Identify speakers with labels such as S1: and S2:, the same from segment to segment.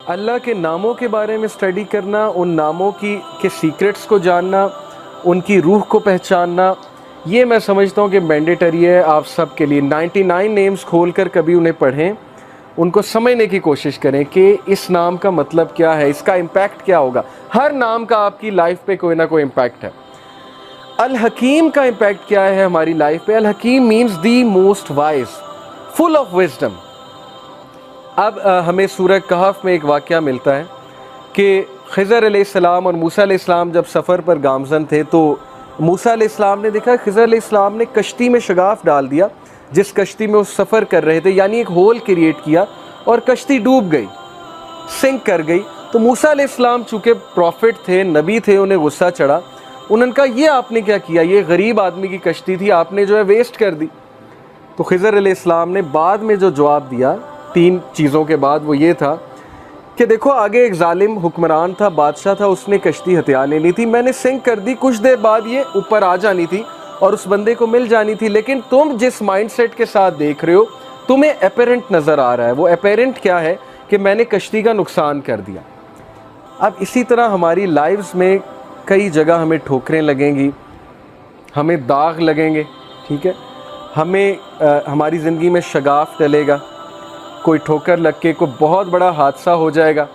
S1: اللہ کے ناموں کے بارے میں اسٹڈی کرنا، ان ناموں کے سیکرٹس کو جاننا، ان کی روح کو پہچاننا، یہ میں سمجھتا ہوں کہ مینڈیٹری ہے آپ سب کے لیے۔ 99 نیمز کھول کر کبھی انہیں پڑھیں، ان کو سمجھنے کی کوشش کریں کہ اس نام کا مطلب کیا ہے، اس کا امپیکٹ کیا ہوگا۔ ہر نام کا آپ کی لائف پہ کوئی نہ کوئی امپیکٹ ہے۔ الحکیم کا امپیکٹ کیا ہے ہماری لائف پہ؟ Al-Hakim means the most wise, full of wisdom. اب ہمیں سورہ کہف میں ایک واقعہ ملتا ہے کہ خضر علیہ السلام اور موسیٰ علیہ السلام جب سفر پر گامزن تھے تو موسیٰ علیہ السلام نے دیکھا خضر علیہ السلام نے کشتی میں شگاف ڈال دیا، جس کشتی میں وہ سفر کر رہے تھے، یعنی ایک ہول کریٹ کیا اور کشتی ڈوب گئی، سنک کر گئی۔ تو موسیٰ علیہ السلام چونکہ پروفٹ تھے، نبی تھے، انہیں غصہ چڑھا، انہوں نے کہا یہ آپ نے کیا کیا، یہ غریب آدمی کی کشتی تھی، آپ نے جو ہے ویسٹ کر دی۔ تو خضر علیہ السلام نے بعد میں جو جواب دیا 3 چیزوں کے بعد، وہ یہ تھا کہ دیکھو آگے ایک ظالم حکمران تھا، بادشاہ تھا، اس نے کشتی ہتھیا لینی تھی، میں نے سنک کر دی، کچھ دیر بعد یہ اوپر آ جانی تھی اور اس بندے کو مل جانی تھی، لیکن تم جس مائنڈ سیٹ کے ساتھ دیکھ رہے ہو تمہیں اپیرنٹ نظر آ رہا ہے۔ وہ اپیرنٹ کیا ہے کہ میں نے کشتی کا نقصان کر دیا۔ اب اسی طرح ہماری لائفز میں کئی جگہ ہمیں ٹھوکریں لگیں گی، ہمیں داغ لگیں گے، ٹھیک ہے، ہمیں ہماری زندگی میں شگاف ڈلے گا، کوئی ٹھوکر لگ کے کوئی بہت بڑا حادثہ ہو جائے گا،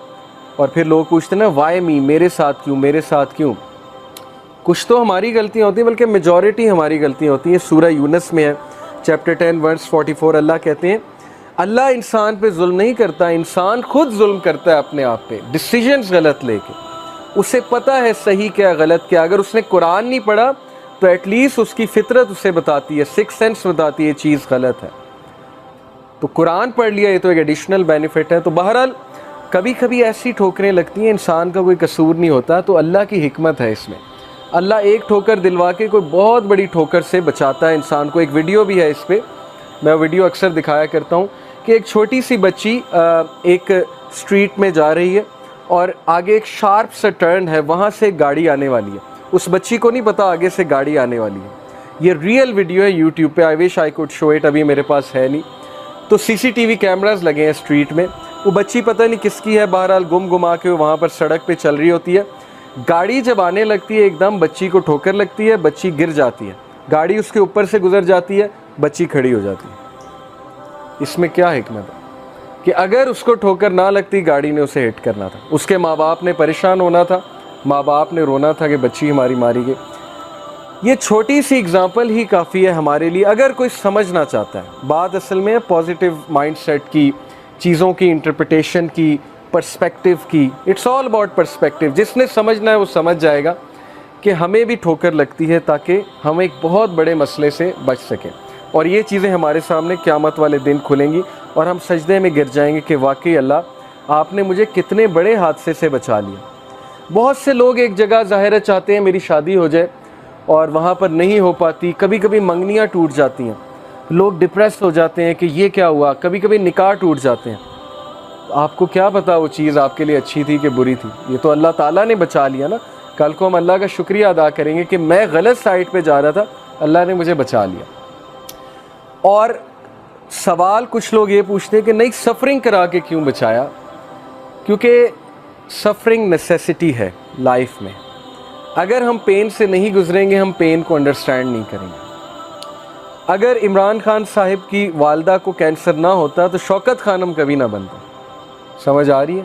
S1: اور پھر لوگ پوچھتے ہیں نا وائی می، میرے ساتھ کیوں، میرے ساتھ کیوں؟ کچھ تو ہماری غلطیاں ہوتی ہیں، بلکہ میجورٹی ہماری غلطیاں ہوتی ہیں۔ سورہ یونس میں ہے چیپٹر 10 ورس 44، اللہ کہتے ہیں اللہ انسان پہ ظلم نہیں کرتا، انسان خود ظلم کرتا ہے اپنے آپ پہ، ڈیسیجنز غلط لے کے۔ اسے پتہ ہے صحیح کیا غلط کیا، اگر اس نے قرآن نہیں پڑھا تو ایٹ لیسٹ اس کی فطرت اسے بتاتی ہے، سکس سینس بتاتی ہے یہ چیز غلط ہے۔ تو قرآن پڑھ لیا، یہ تو ایک ایڈیشنل بینیفٹ ہے۔ تو بہرحال کبھی کبھی ایسی ٹھوکریں لگتی ہیں، انسان کا کوئی قصور نہیں ہوتا، تو اللہ کی حکمت ہے اس میں۔ اللہ ایک ٹھوکر دلوا کے کوئی بہت بڑی ٹھوکر سے بچاتا ہے انسان کو۔ ایک ویڈیو بھی ہے اس پہ، میں ویڈیو اکثر دکھایا کرتا ہوں کہ ایک چھوٹی سی بچی ایک اسٹریٹ میں جا رہی ہے اور آگے ایک شارپ سا ٹرن ہے، وہاں سے ایک گاڑی آنے والی ہے، اس بچی کو نہیں پتا آگے سے گاڑی آنے والی ہے۔ یہ ریئل ویڈیو ہے یوٹیوب پہ، آئی وش آئی کوڈ شو اٹ، ابھی میرے پاس ہے نہیں۔ تو CCTV کیمراز لگے ہیں اسٹریٹ میں، وہ بچی پتہ نہیں کس کی ہے، بہرحال گم گما کے وہاں پر سڑک پہ چل رہی ہوتی ہے۔ گاڑی جب آنے لگتی ہے ایک دم بچی کو ٹھوکر لگتی ہے، بچی گر جاتی ہے، گاڑی اس کے اوپر سے گزر جاتی ہے، بچی کھڑی ہو جاتی ہے۔ اس میں کیا حکمت ہے کہ اگر اس کو ٹھوکر نہ لگتی گاڑی نے اسے ہٹ کرنا تھا، اس کے ماں باپ نے پریشان ہونا تھا، ماں باپ نے رونا تھا کہ بچی ہماری ماری گئی۔ یہ چھوٹی سی اگزامپل ہی کافی ہے ہمارے لیے اگر کوئی سمجھنا چاہتا ہے۔ بات اصل میں پازیٹیو مائنڈ سیٹ کی، چیزوں کی انٹرپریٹیشن کی، پرسپیکٹیو کی، اٹس آل اباؤٹ پرسپیکٹیو۔ جس نے سمجھنا ہے وہ سمجھ جائے گا کہ ہمیں بھی ٹھوکر لگتی ہے تاکہ ہم ایک بہت بڑے مسئلے سے بچ سکیں، اور یہ چیزیں ہمارے سامنے قیامت والے دن کھلیں گی اور ہم سجدے میں گر جائیں گے کہ واقعی اللہ آپ نے مجھے کتنے بڑے حادثے سے بچا لیا۔ بہت سے لوگ ایک جگہ ظاہرہ چاہتے ہیں میری شادی ہو جائے اور وہاں پر نہیں ہو پاتی، کبھی کبھی منگنیاں ٹوٹ جاتی ہیں، لوگ ڈپریس ہو جاتے ہیں کہ یہ کیا ہوا، کبھی کبھی نکاح ٹوٹ جاتے ہیں۔ آپ کو کیا پتا وہ چیز آپ کے لیے اچھی تھی کہ بری تھی؟ یہ تو اللہ تعالیٰ نے بچا لیا نا۔ کل کو ہم اللہ کا شکریہ ادا کریں گے کہ میں غلط سائٹ پہ جا رہا تھا، اللہ نے مجھے بچا لیا۔ اور سوال کچھ لوگ یہ پوچھتے ہیں کہ نہیں سفرنگ کرا کے کیوں بچایا؟ کیونکہ سفرنگ نیسیسٹی ہے لائف میں، اگر ہم پین سے نہیں گزریں گے ہم پین کو انڈرسٹینڈ نہیں کریں گے۔ اگر عمران خان صاحب کی والدہ کو کینسر نہ ہوتا تو شوکت خانم کبھی نہ بنتا۔ سمجھ آ رہی ہے؟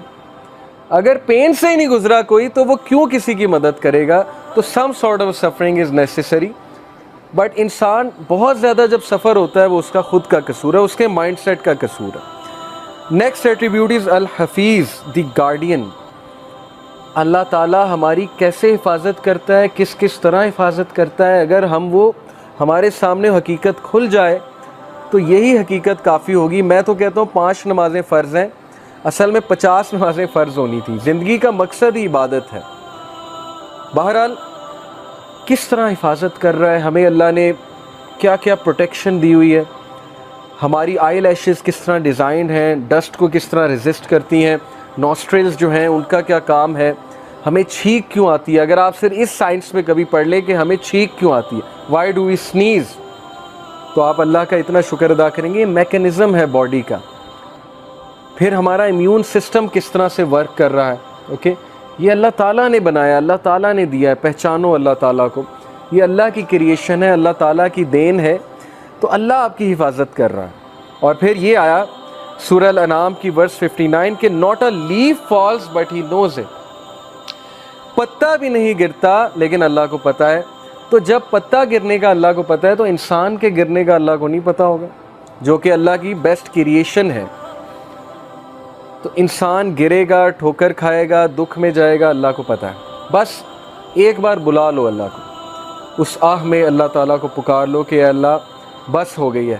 S1: اگر پین سے ہی نہیں گزرا کوئی تو وہ کیوں کسی کی مدد کرے گا؟ تو some sort of suffering is necessary, but انسان بہت زیادہ جب سفر ہوتا ہے وہ اس کا خود کا قصور ہے، اس کے مائنڈ سیٹ کا قصور ہے۔ نیکسٹ ایٹریبیوٹ از الحفیظ، دی گارڈین۔ اللہ تعالیٰ ہماری کیسے حفاظت کرتا ہے، کس کس طرح حفاظت کرتا ہے، اگر وہ ہمارے سامنے حقیقت کھل جائے تو یہی حقیقت کافی ہوگی۔ میں تو کہتا ہوں 5 نمازیں فرض ہیں، اصل میں 50 نمازیں فرض ہونی تھی۔ زندگی کا مقصد ہی عبادت ہے۔ بہرحال کس طرح حفاظت کر رہا ہے ہمیں اللہ نے، کیا کیا پروٹیکشن دی ہوئی ہے، ہماری آئی لیشز کس طرح ڈیزائنڈ ہیں، ڈسٹ کو کس طرح ریزسٹ کرتی ہیں، نوسٹرلز جو ہیں ان کا کیا کام ہے، ہمیں چھینک کیوں آتی ہے۔ اگر آپ صرف اس سائنس میں کبھی پڑھ لیں کہ ہمیں چھینک کیوں آتی ہے، وائی ڈو وی سنیز، تو آپ اللہ کا اتنا شکر ادا کریں گے۔ یہ میکینزم ہے باڈی کا۔ پھر ہمارا امیون سسٹم کس طرح سے ورک کر رہا ہے. اوکے, یہ اللہ تعالیٰ نے بنایا, اللہ تعالیٰ نے دیا ہے. پہچانو اللہ تعالیٰ کو, یہ اللہ کی کریشن ہے, اللہ تعالیٰ کی دین ہے, تو اللہ آپ کی حفاظت کر رہا ہے. اور پھر یہ آیا سورہ الانعام کی ورس 59 کہ not a leaf falls but he knows it. پتا بھی نہیں گرتا لیکن اللہ کو پتہ ہے. تو جب پتا گرنے کا اللہ کو پتہ ہے تو انسان کے گرنے کا اللہ کو نہیں پتہ ہوگا, جو کہ اللہ کی بیسٹ کریشن ہے. تو انسان گرے گا, ٹھوکر کھائے گا, دکھ میں جائے گا, اللہ کو پتہ ہے. بس ایک بار بلا لو اللہ کو, اس آہ میں اللہ تعالیٰ کو پکار لو کہ اے اللہ بس ہو گئی ہے,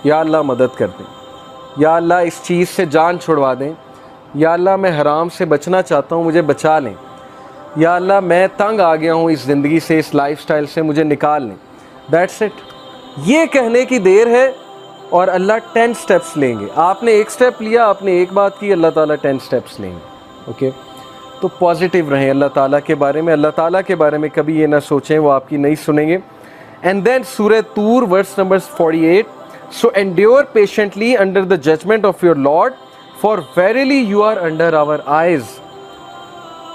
S1: یا اللہ مدد کر دیں, یا اللہ اس چیز سے جان چھڑوا دیں, یا اللہ میں حرام سے بچنا چاہتا ہوں, مجھے بچا لیں, یا اللہ میں تنگ آ گیا ہوں اس زندگی سے, اس لائف سٹائل سے, مجھے نکال لیں. That's it. یہ کہنے کی دیر ہے اور اللہ 10 سٹیپس لیں گے. آپ نے ایک سٹیپ لیا, آپ نے ایک بات کی, اللہ تعالیٰ 10 سٹیپس لیں گے. اوکے, تو پازیٹیو رہیں اللہ تعالیٰ کے بارے میں. اللہ تعالیٰ کے بارے میں کبھی یہ نہ سوچیں وہ آپ کی نہیں سنیں گے. اینڈ دین سورہ طور verse number 48, so endure patiently under the judgment of your Lord, for verily you are under our eyes.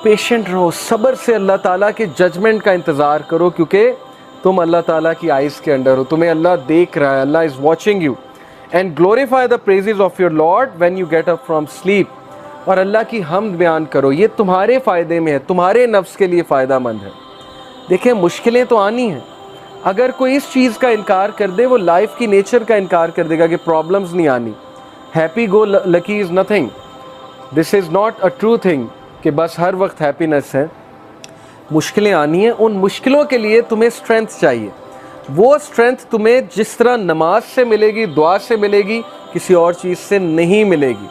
S1: Patient رہو, صبر سے اللہ تعالیٰ کے ججمنٹ کا انتظار کرو, کیونکہ تم اللہ تعالیٰ کی آئیز کے انڈر ہو, تمہیں اللہ دیکھ رہا ہے, Allah is watching you. And glorify the praises of your lord when you get up from sleep. اور اللہ کی حمد بیان کرو, یہ تمہارے فائدے میں ہے, تمہارے نفس کے لیے فائدہ مند ہے. دیکھیں مشکلیں تو آنی ہیں, اگر کوئی اس چیز کا انکار کر دے وہ لائف کی نیچر کا انکار کر دے گا کہ پرابلمز نہیں آنی. Happy go lucky is nothing, this is not a true thing کہ بس ہر وقت ہیپینس ہے. مشکلیں آنی ہیں, ان مشکلوں کے لیے تمہیں اسٹرینتھ چاہیے. وہ اسٹرینتھ تمہیں جس طرح نماز سے ملے گی, دعا سے ملے گی, کسی اور چیز سے نہیں ملے گی.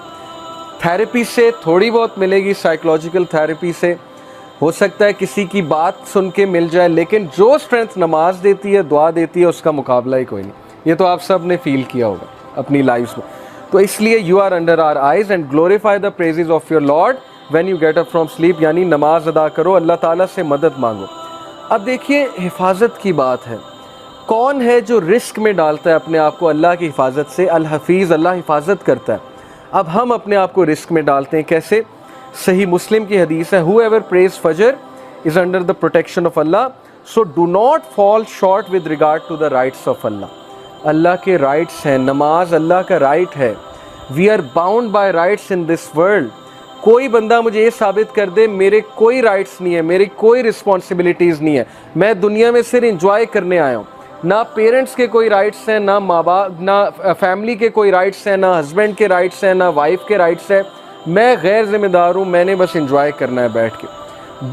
S1: تھیراپی سے تھوڑی بہت ملے گی, سائیکولوجیکل تھیراپی سے ہو سکتا ہے کسی کی بات سن کے مل جائے, لیکن جو اسٹرینتھ نماز دیتی ہے, دعا دیتی ہے, اس کا مقابلہ ہی کوئی نہیں. یہ تو آپ سب نے فیل کیا ہوگا اپنی لائف میں. تو اس لیے you are under our eyes and glorify the praises of your lord when you get up from sleep. یعنی نماز ادا کرو, اللہ تعالیٰ سے مدد مانگو. اب دیکھیے حفاظت کی بات ہے. کون ہے جو رسک میں ڈالتا ہے اپنے آپ کو اللہ کی حفاظت سے؟ الحفیظ, اللہ حفاظت کرتا ہے. اب ہم اپنے آپ کو رسک میں ڈالتے ہیں کیسے؟ صحیح مسلم کی حدیث ہے, whoever prays فجر is under the protection of Allah, so do not fall short with regard to the rights of Allah. اللہ کے رائٹس ہیں, نماز اللہ کا رائٹ ہے. we are bound by rights in this world. کوئی بندہ مجھے یہ ثابت کر دے میرے کوئی رائٹس نہیں ہے, میری کوئی رسپانسبلٹیز نہیں ہے, میں دنیا میں صرف انجوائے کرنے آیا ہوں. نہ پیرنٹس کے کوئی رائٹس ہیں, نہ ماں باپ, نہ فیملی کے کوئی رائٹس ہیں, نہ ہسبینڈ کے رائٹس ہیں, نہ وائف کے رائٹس ہیں. میں غیر ذمہ دار ہوں, میں نے بس انجوائے کرنا ہے بیٹھ کے.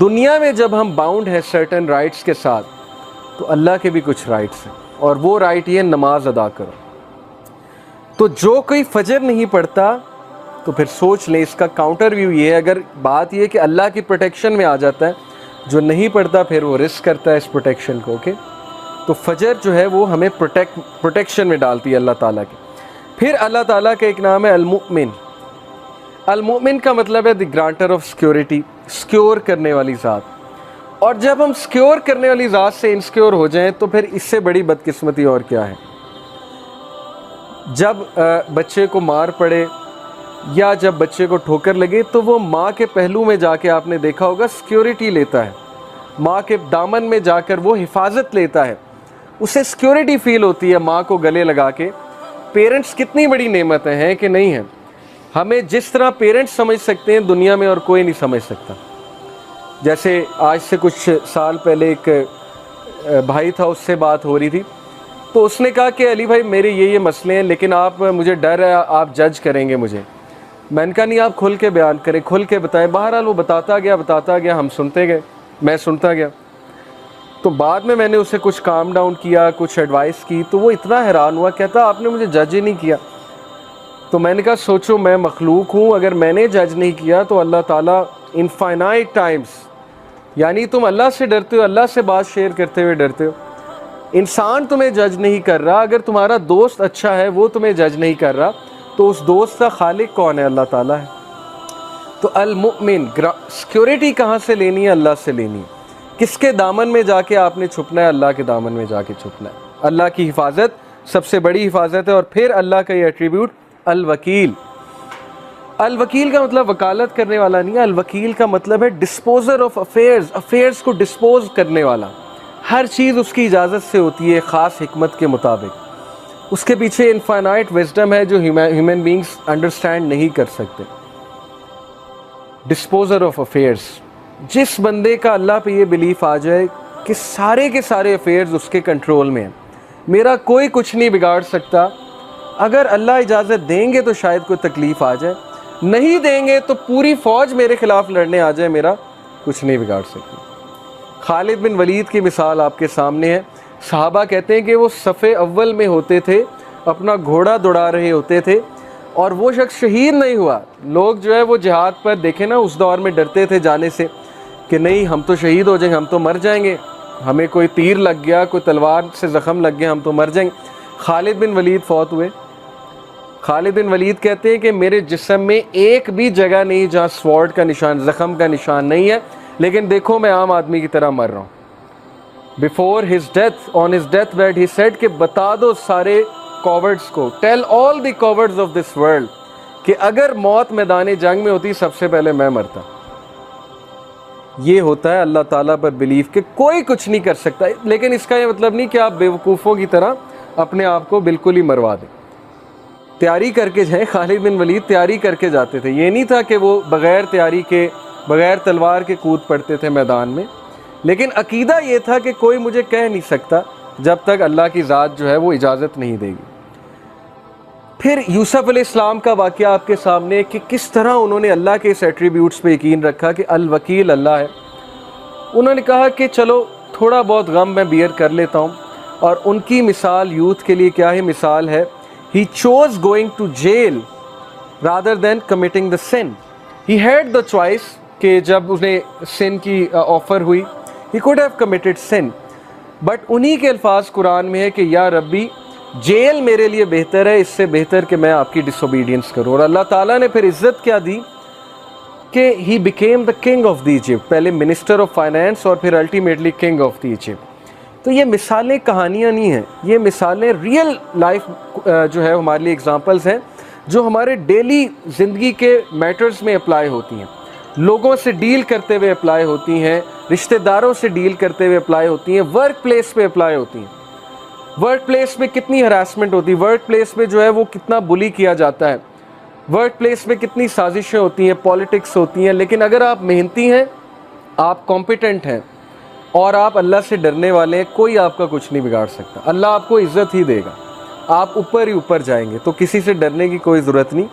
S1: دنیا میں جب ہم باؤنڈ ہیں سرٹن رائٹس کے ساتھ, تو اللہ کے بھی کچھ رائٹس ہیں, اور وہ رائٹ یہ نماز ادا کرو. تو جو کوئی فجر نہیں پڑھتا تو پھر سوچ لیں, اس کا کاؤنٹر ویو یہ ہے, اگر بات یہ کہ اللہ کی پروٹیکشن میں آ جاتا ہے, جو نہیں پڑھتا پھر وہ رسک کرتا ہے اس پروٹیکشن کو. اوکے, تو فجر جو ہے وہ ہمیں پروٹیکشن میں ڈالتی ہے اللہ تعالیٰ کی. پھر اللہ تعالیٰ کا ایک نام ہے المؤمن. المؤمن کا مطلب ہے دی گرانٹر آف سیکیورٹی, سیکیور کرنے والی ذات. اور جب ہم سیکیور کرنے والی ذات سے انسیکیور ہو جائیں تو پھر اس سے بڑی بدقسمتی اور کیا ہے. جب بچے کو مار پڑے یا جب بچے کو ٹھوکر لگے تو وہ ماں کے پہلو میں جا کے آپ نے دیکھا ہوگا سیکیورٹی لیتا ہے, ماں کے دامن میں جا کر وہ حفاظت لیتا ہے, اسے سیکیورٹی فیل ہوتی ہے ماں کو گلے لگا کے. پیرنٹس کتنی بڑی نعمتیں ہیں کہ نہیں ہیں. ہمیں جس طرح پیرنٹس سمجھ سکتے ہیں دنیا میں اور کوئی نہیں سمجھ سکتا. جیسے آج سے کچھ سال پہلے ایک بھائی تھا, اس سے بات ہو رہی تھی, تو اس نے کہا کہ علی بھائی میرے یہ مسئلے ہیں, لیکن آپ, مجھے ڈر ہے آپ جج کریں گے مجھے. میں نے کہا نہیں, آپ کھل کے بیان کریں, کھل کے بتائیں. بہرحال وہ بتاتا گیا, ہم سنتے گئے, میں سنتا گیا. تو بعد میں نے اسے کچھ کام ڈاؤن کیا, کچھ ایڈوائس کی, تو وہ اتنا حیران ہوا, کہتا آپ نے مجھے جج ہی نہیں کیا. تو میں نے کہا سوچو, میں مخلوق ہوں, اگر میں نے جج نہیں کیا تو اللہ تعالیٰ انفائنائٹ ٹائمز, یعنی تم اللہ سے ڈرتے ہو, اللہ سے بات شیئر کرتے ہوئے ڈرتے ہو. انسان تمہیں جج نہیں کر رہا, اگر تمہارا دوست اچھا ہے وہ تمہیں جج نہیں کر رہا, تو اس دوست کا خالق کون ہے؟ اللہ تعالیٰ ہے. تو المؤمن, سیکیورٹی کہاں سے لینی ہے؟ اللہ سے لینی ہے. کس کے دامن میں جا کے آپ نے چھپنا ہے؟ اللہ کے دامن میں جا کے چھپنا ہے. اللہ کی حفاظت سب سے بڑی حفاظت ہے. اور پھر اللہ کا یہ ایٹریبیوٹ الوکیل, الوکیل کا مطلب وکالت کرنے والا نہیں ہے، الوکیل کا مطلب ہے ڈسپوزر آف افیئرز، افیئرز کو ڈسپوز کرنے والا. ہر چیز اس کی اجازت سے ہوتی ہے، خاص حکمت کے مطابق. اس کے پیچھے انفائنائٹ وزڈم ہے جو ہیومن بینگز انڈرسٹینڈ نہیں کر سکتے. ڈسپوزر آف افیئرز، جس بندے کا اللہ پہ یہ بلیف آ جائے کہ سارے کے سارے افیئرز اس کے کنٹرول میں ہیں، میرا کوئی کچھ نہیں بگاڑ سکتا. اگر اللہ اجازت دیں گے تو شاید کوئی تکلیف آ جائے، نہیں دیں گے تو پوری فوج میرے خلاف لڑنے آ جائے، میرا کچھ نہیں بگاڑ سکتی. خالد بن ولید کی مثال آپ کے سامنے ہے. صحابہ کہتے ہیں کہ وہ صف اول میں ہوتے تھے، اپنا گھوڑا دوڑا رہے ہوتے تھے اور وہ شخص شہید نہیں ہوا. لوگ جو ہے وہ جہاد پر دیکھیں نا اس دور میں ڈرتے تھے جانے سے کہ نہیں ہم تو شہید ہو جائیں گے، ہم تو مر جائیں گے، ہمیں کوئی تیر لگ گیا، کوئی تلوار سے زخم لگ گیا، ہم تو مر جائیں گے. خالد بن ولید فوت ہوئے. خالد بن ولید کہتے ہیں کہ میرے جسم میں ایک بھی جگہ نہیں جہاں سوارڈ کا نشان، زخم کا نشان نہیں ہے، لیکن دیکھو میں عام آدمی کی طرح مر رہا ہوں. Before his death, on his death bed he said کہ بتا دو سارے کوورڈز کو، tell all the cowards of this world کہ اگر موت میدان جنگ میں ہوتی سب سے پہلے میں مرتا. یہ ہوتا ہے اللہ تعالیٰ پر بلیف کہ کوئی کچھ نہیں کر سکتا. لیکن اس کا یہ مطلب نہیں کہ آپ بیوقوفوں کی طرح اپنے آپ کو بالکل ہی مروا دیں. تیاری کر کے جائیں. خالد بن ولید تیاری کر کے جاتے تھے، یہ نہیں تھا کہ وہ بغیر تیاری کے، بغیر تلوار کے کود پڑتے تھے میدان میں. لیکن عقیدہ یہ تھا کہ کوئی مجھے کہہ نہیں سکتا جب تک اللہ کی ذات جو ہے وہ اجازت نہیں دے گی. پھر یوسف علیہ السلام کا واقعہ آپ کے سامنے کہ کس طرح انہوں نے اللہ کے اس ایٹریبیوٹس پہ یقین رکھا کہ الوکیل اللہ ہے. انہوں نے کہا کہ چلو تھوڑا بہت غم میں بیئر کر لیتا ہوں. اور ان کی مثال یوتھ کے لیے کیا ہے؟ مثال ہے He chose going to jail rather than committing the sin. He had the choice کہ جب انہیں sin کی آفر ہوئی he could have committed sin. But انہی کے الفاظ قرآن میں ہے کہ یا ربی جیل میرے لیے بہتر ہے اس سے بہتر کہ میں آپ کی ڈس اوبیڈینس کروں. اور اللہ تعالیٰ نے پھر عزت کیا دی کہ he became the king of the Egypt. پہلے minister of finance اور پھر ultimately king of the Egypt. تو یہ مثالیں کہانیاں نہیں ہیں، یہ مثالیں ریئل لائف جو ہے ہمارے لیے ایگزامپلز ہیں جو ہمارے ڈیلی زندگی کے میٹرز میں اپلائی ہوتی ہیں، لوگوں سے ڈیل کرتے ہوئے اپلائی ہوتی ہیں، رشتہ داروں سے ڈیل کرتے ہوئے اپلائی ہوتی ہیں، ورک پلیس پہ اپلائی ہوتی ہیں. ورک پلیس میں کتنی ہراسمنٹ ہوتی ہے، ورک پلیس میں جو ہے وہ کتنا بلی کیا جاتا ہے، ورک پلیس میں کتنی سازشیں ہوتی ہیں، پالیٹکس ہوتی ہیں. لیکن اگر آپ محنتی ہیں، آپ کمپیٹنٹ ہیں اور آپ اللہ سے ڈرنے والے ہیں، کوئی آپ کا کچھ نہیں بگاڑ سکتا. اللہ آپ کو عزت ہی دے گا، آپ اوپر ہی اوپر جائیں گے. تو کسی سے ڈرنے کی کوئی ضرورت نہیں.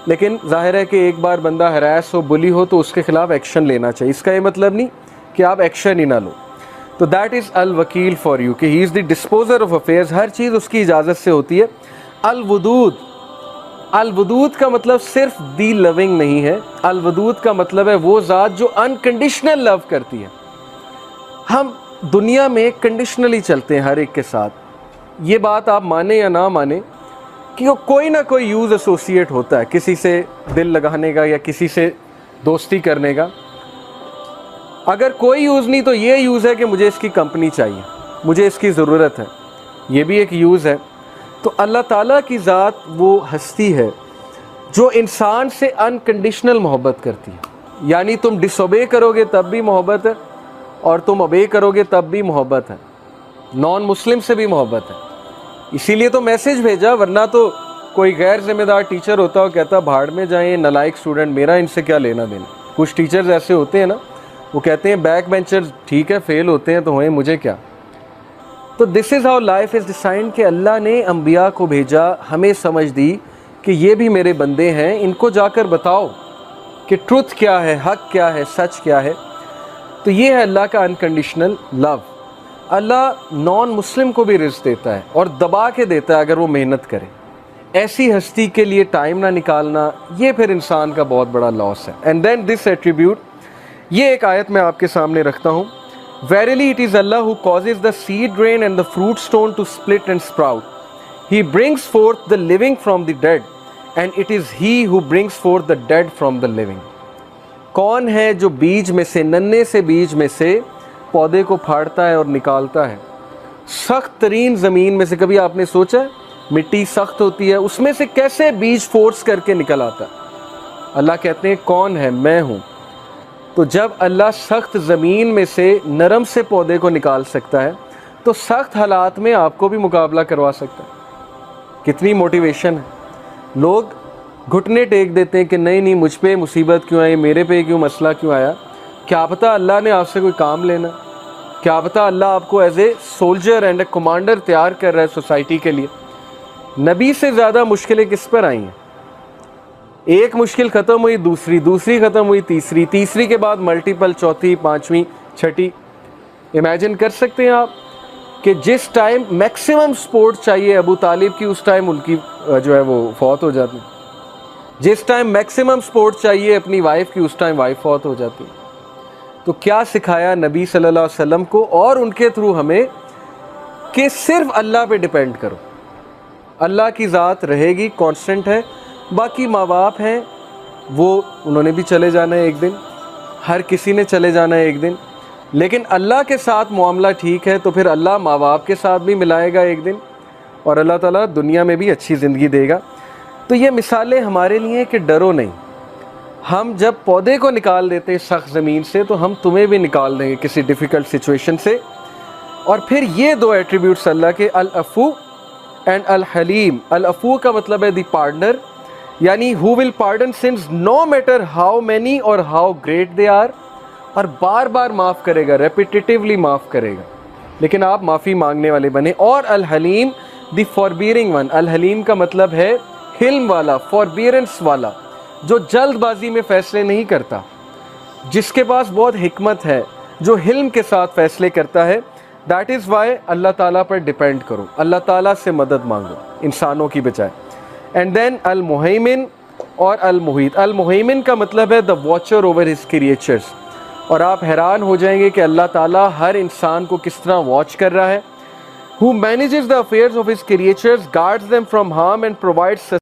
S1: لیکن ظاہر ہے کہ ایک بار بندہ ہراس ہو، بلی ہو تو اس کے خلاف ایکشن لینا چاہیے. اس کا یہ مطلب نہیں کہ آپ ایکشن ہی نہ لو. تو دیٹ از الوکیل فار یو کہ ہی از دی ڈسپوزر آف افیئرز. ہر چیز اس کی اجازت سے ہوتی ہے. الودود، الودود کا مطلب صرف دی لونگ نہیں ہے. الودود کا مطلب ہے وہ ذات جو انکنڈیشنل لو کرتی ہے. ہم دنیا میں کنڈیشنلی چلتے ہیں ہر ایک کے ساتھ. یہ بات آپ مانیں یا نہ مانیں کہ کوئی نہ کوئی یوز ایسوسیٹ ہوتا ہے کسی سے دل لگانے کا یا کسی سے دوستی کرنے کا. اگر کوئی یوز نہیں تو یہ یوز ہے کہ مجھے اس کی کمپنی چاہیے، مجھے اس کی ضرورت ہے، یہ بھی ایک یوز ہے. تو اللہ تعالیٰ کی ذات وہ ہستی ہے جو انسان سے انکنڈیشنل محبت کرتی ہے. یعنی تم ڈس اوبے کرو گے تب بھی محبت ہے اور تم اوبے کرو گے تب بھی محبت ہے. نان مسلم سے بھی محبت ہے. اسی لیے تو میسج بھیجا، ورنہ تو کوئی غیر ذمہ دار ٹیچر ہوتا اور کہتا بھاڑ میں جائیں نالائق اسٹوڈنٹ، میرا ان سے کیا لینا دینا. کچھ ٹیچرز ایسے ہوتے ہیں نا، وہ کہتے ہیں بیک بینچر ٹھیک ہے فیل ہوتے ہیں تو ہوئیں، مجھے کیا. تو this is how life is designed کہ اللہ نے انبیاء کو بھیجا، ہمیں سمجھ دی کہ یہ بھی میرے بندے ہیں، ان کو جا کر بتاؤ کہ ٹروتھ کیا ہے، حق کیا ہے، سچ کیا ہے. تو یہ ہے اللہ کا انکنڈیشنل لو. اللہ نان مسلم کو بھی رزق دیتا ہے اور دبا کے دیتا ہے اگر وہ محنت کرے. ایسی ہستی کے لیے ٹائم نہ نکالنا، یہ پھر انسان کا بہت بڑا لاس ہے. اینڈ دین دس ایٹریبیوٹ، یہ ایک آیت میں آپ کے سامنے رکھتا ہوں. Verily it is Allah who causes the seed grain and the fruit stone to split and sprout. He brings forth the living from the dead, and it is He who brings forth the dead from the living. کون ہے جو بیج میں سے، ننے سے بیج میں سے پودے کو پھاڑتا ہے اور نکالتا ہے؟ سخت ترین زمین میں سے، کبھی آپ نے سوچا ہے مٹی سخت ہوتی ہے، اس میں سے کیسے بیج فورس کر کے نکل آتا ہے؟ اللہ کہتے ہیں کون ہے؟ میں ہوں۔ تو جب اللہ سخت زمین میں سے نرم سے پودے کو نکال سکتا ہے تو سخت حالات میں آپ کو بھی مقابلہ کروا سکتا ہے۔ کتنی موٹیویشن ہے۔ لوگ گھٹنے ٹیک دیتے ہیں کہ نہیں مجھ پہ مصیبت کیوں آئی، میرے پہ کیوں مسئلہ کیوں آیا۔ کیا پتہ اللہ نے آپ سے کوئی کام لینا، کیا پتہ اللہ آپ کو as a soldier and a commander تیار کر رہا ہے سوسائٹی کے لیے۔ نبی سے زیادہ مشکلیں کس پر آئی ہیں؟ ایک مشکل ختم ہوئی، دوسری ختم ہوئی، تیسری کے بعد ملٹیپل، چوتھی، پانچویں، چھٹی۔ امیجن کر سکتے ہیں آپ کہ جس ٹائم میکسیمم سپورٹ چاہیے ابو طالب کی، اس ٹائم ان کی جو ہے وہ فوت ہو جاتی، جس ٹائم میکسیمم سپورٹ چاہیے اپنی وائف کی، اس ٹائم وائف فوت ہو جاتی۔ تو کیا سکھایا نبی صلی اللہ علیہ وسلم کو اور ان کے تھرو ہمیں کہ صرف اللہ پہ ڈیپینڈ کرو۔ اللہ کی ذات رہے گی، کانسٹنٹ ہے۔ باقی ماں باپ ہیں، وہ انہوں نے بھی چلے جانا ہے ایک دن، ہر کسی نے چلے جانا ہے ایک دن، لیکن اللہ کے ساتھ معاملہ ٹھیک ہے تو پھر اللہ ماں باپ کے ساتھ بھی ملائے گا ایک دن، اور اللہ تعالیٰ دنیا میں بھی اچھی زندگی دے گا۔ تو یہ مثالیں ہمارے لیے کہ ڈرو نہیں۔ ہم جب پودے کو نکال دیتے ہیں سخت زمین سے تو ہم تمہیں بھی نکال دیں گے کسی ڈیفیکلٹ سچویشن سے۔ اور پھر یہ دو ایٹریبیوٹس اللہ کے، العفو اینڈ الحلیم۔ العفو کا مطلب ہے دی پارڈنر، یعنی who will pardon sins no matter how many or how great they are، اور بار بار معاف کرے گا، ریپیٹیٹیولی معاف کرے گا، لیکن آپ معافی مانگنے والے بنے۔ اور الحلیم دی فاربیئرنگ ون۔ الحلیم کا مطلب ہے حلم والا، فاربیئرنس والا، جو جلد بازی میں فیصلے نہیں کرتا، جس کے پاس بہت حکمت ہے، جو حلم کے ساتھ فیصلے کرتا ہے۔ دیٹ از وائی اللہ تعالیٰ پر ڈیپینڈ کرو، اللہ تعالیٰ سے مدد مانگو انسانوں کی بجائے۔ اینڈ دین المہیمن اور المحیط۔ المہیمن کا مطلب ہے دا واچر اوور ہز کریچرز، اور آپ حیران ہو جائیں گے کہ اللہ تعالیٰ ہر انسان کو کس طرح واچ کر رہا ہے۔ who manages the affairs of his creatures, guards them from harm and provides